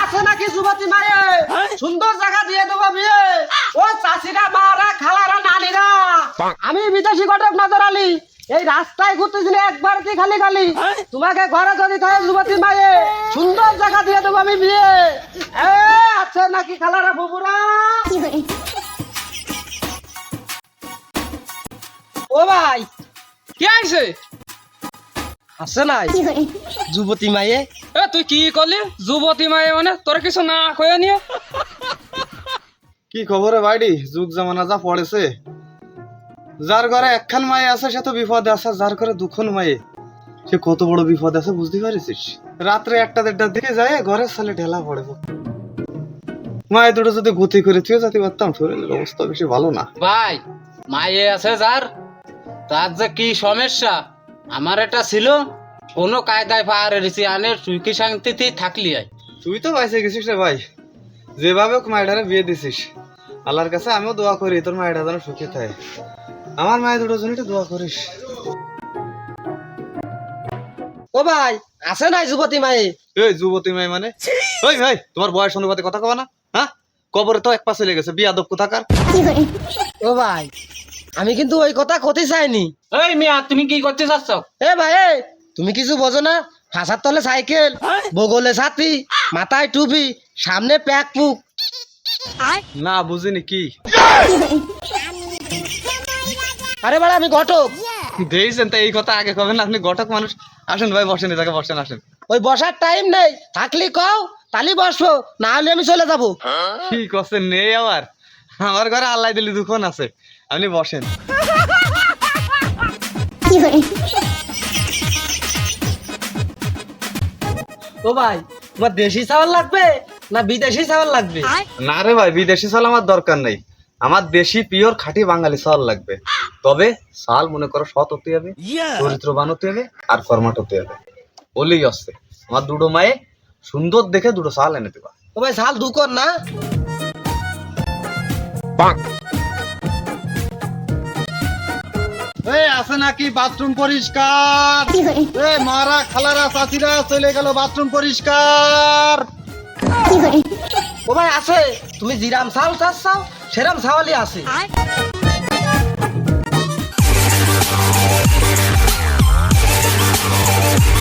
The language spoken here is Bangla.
আছে নাকি যুবতী মায়ে? সুন্দর জায়গা দিয়ে দেবো বিয়ে। ও চাষিরা, মারা, খালারা, নানিরা, আমি বিদেশি ঘটক নজর আলী। এই রাস্তায় ঘুরতেছিল একবার কি খালি খালি। তোমাকে ঘরে যদি থাকে যুবতী মায়ে, সুন্দর জায়গা দিয়ে দেবো আমি বিয়ে। আছে নাকি খালারা, বুবুরা? ও ভাই, কি আইছে? আছে নাই যুবতী মায়ে? এ তুই কি করলি? যুবতী মায়ে মানে তোর কিছু না কয়ে নিয়ে? কি খবরে বাইডি? যুগ জামানা যা পড়েছে, যার ঘরে একখান মায়ে আছে সে তো বিপদে আছে, যার ঘরে দুখন মায়ে সে কত বড় বিপদ আছে বুঝতে পারিস? রাত্রে 1টা-1:30টার দিকে যায় ঘরের সালে ঢেলা পড়ে। মায়ে দুটো যদি গতি করে তুই যাতে পারতাম, শরীরের অবস্থা বেশি ভালো না ভাই। মায়ে আছে যার, তার যে কি সমস্যা আমার এটা ছিল, কোনো কায়দায় পাহাড়ে রিসি আনে সুখী শান্তিতে থাকলি আয়। তুই তো বাইসে গেছিস রে ভাই, যেভাবে হোক মায়েরারে বিয়ে দিছিস। আল্লাহর কাছে আমিও দোয়া করি তোর মায়েরা যেন সুখী থাকে। আমার মায়ের দুটো জন্য একটু দোয়া করিস। ও ভাই, আছে নাই যুবতী মায়ে? এই যুবতী মায়ে মানে? ওই ভাই, তোমার বয়স অনুপাতে কথা কবা না? হ্যাঁ, কবরে তো এক পা চলে গেছে, বিয়াদব কোথাকার। ও ভাই, আমি কিন্তু ওই কথা ক্ষতি চাইনি। এই মিয়া, তুমি কি করতে চাচ্ছ? এ ভাই, তুমি কিছু বোঝো না? ফাঁসার তলে সাইকেল, বগলে ছাতি, মাথায় টুপি, সামনে প্যাক পুক। না বুঝিনি কি আরে বাড়া, আমি ঘটক। দিয়েছেন তো এই কথা আগে কবেন? আপনি ঘটক মানুষ। আসেন ভাই, বসেন, এটাকে বসেন, আসেন। ওই বসার টাইম নেই, থাকলি কও, তালি বসবো, না হলে আমি চলে যাবো। কি করছেন? নেই আবার? আমার ঘরে আল্লাহ দিলি দুখন আছে, আপনি বসেন। ও ভাই, তোমার দেশি চাউল লাগবে না বিদেশি চাউল লাগবে? না রে ভাই, বিদেশি চাল আমার দরকার নেই, আমার দেশি পিওর খাঁটি বাঙালি চাল লাগবে। তবে চাল মনে করো সৎ হতে হবে, চরিত্রবান হতে হবে, আর কর্মাট হতে হবে। বলেই আসছে আমার দুটো মায়ে সুন্দর দেখে দুটো চাল এনে দেবা। ও ভাই, চাল দুকর না? এই আছে নাকি বাথরুম পরিষ্কার? এই মারা, খালারা, চাচিরা চলে গেল বাথরুম পরিষ্কার। ও ভাই আছে, তুমি জিরাম চাল চাচ্ছাও, সেরাম চাওয়ালি আছে।